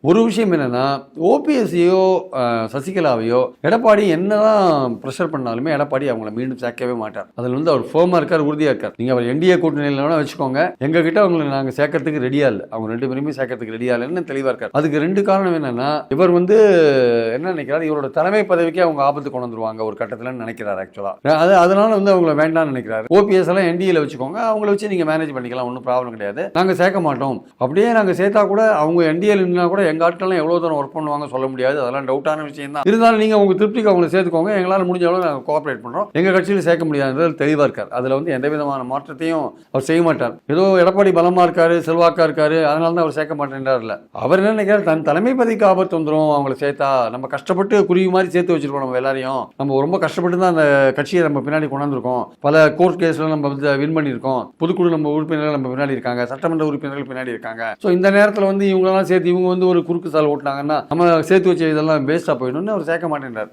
ஒரு விஷயம் என்னன்னா, ஓபிஎஸ்ஸையோ சசிகலாவையோ எடப்பாடி என்னதான் ப்ரெஷர் பண்ணாலுமே எடப்பாடி அவங்கள மீண்டும் சேர்க்கவே மாட்டார். அதில் வந்து அவர் ஃபோமா இருக்கார், உறுதியா இருக்கார். நீங்க அவர் என்டிஏ கூட்டணியில் வேணா வச்சுக்கோங்க, எங்க கிட்ட அவங்களை நாங்க சேர்க்கறதுக்கு ரெடியா இல்லை, அவங்க 2 பேருமே சேர்க்கறதுக்கு ரெடியா இல்லைன்னு தெளிவா இருக்கார். அதுக்கு 2 காரணம் என்னன்னா, இவர் வந்து என்ன நினைக்கிறார், இவரோட தலைமை பதவிக்கே அவங்க ஆபத்து கொண்டு வந்துருவாங்க ஒரு கட்டத்தில் நினைக்கிறார். ஆக்சுவலா அதனால வந்து அவங்களை வேண்டாம்னு நினைக்கிறாரு. ஓபிஎஸ் எல்லாம் என்டிஏல வச்சுக்கோங்க, அவங்கள வச்சு நீங்க மேனேஜ் பண்ணிக்கலாம், ஒன்றும் ப்ராப்ளம் கிடையாது, நாங்க சேர்க்க மாட்டோம். அப்படியே நாங்க சேர்த்தா கூட அவங்க என்டிஏல இருந்தா கூட எங்க ஆட்கள்லாம் எவ்வளவு தூரம் ஒர்க் பண்ணுவாங்க சொல்ல முடியாது, அதெல்லாம் டவுட்டான விஷயம் தான். இருந்தாலும் நீங்க உங்க திருப்திக்கு அவங்களை சேர்த்துக்கோங்க, எங்களால் முடிஞ்ச அளவு நாங்கள் கோஆபரேட் பண்றோம், எங்க கட்சியில் சேர்க்க முடியாது தெளிவா இருக்கார். அதுல வந்து எந்த விதமான மாற்றத்தையும் அவர் செய்ய மாட்டார். ஏதோ எடப்பாடி பலமா இருக்காரு, செல்வாக்கா இருக்காரு, அதனால தான் அவர் சேர்க்க மாட்டேன்றார். இல்ல, அவர் என்ன நினைக்கிறார், தன் தலைமை பதவிக்கு ஆபத்து வந்துடும் அவங்களை சேர்த்தா, நம்ம கஷ்டப்பட்டு குருவி மாதிரி சேர்த்து வச்சிருக்கோம், நம்ம எல்லாரையும் நம்ம ரொம்ப கஷ்டப்பட்டு தான் அந்த கட்சியை நம்ம பின்னாடி கொண்டாந்துருக்கோம், பல கோர்ட் கேஸ்ல நம்ம வின் பண்ணியிருக்கோம், பொதுக்குழு நம்ம உறுப்பினர்கள் நம்ம பின்னாடி இருக்காங்க, சட்டமன்ற உறுப்பினர்கள் பின்னாடி இருக்காங்க. ஸோ இந்த நேரத்தில் வந்து இவங்களெல்லாம் சேர்த்து இவங்க வந்து ஒரு குறுக்கு சால் ஓட்டினாங்கன்னா நம்ம சேர்த்து வச்ச இதெல்லாம் வேஸ்டா போயிடும்னு அவர் சேர்க்க மாட்டேன்றார்.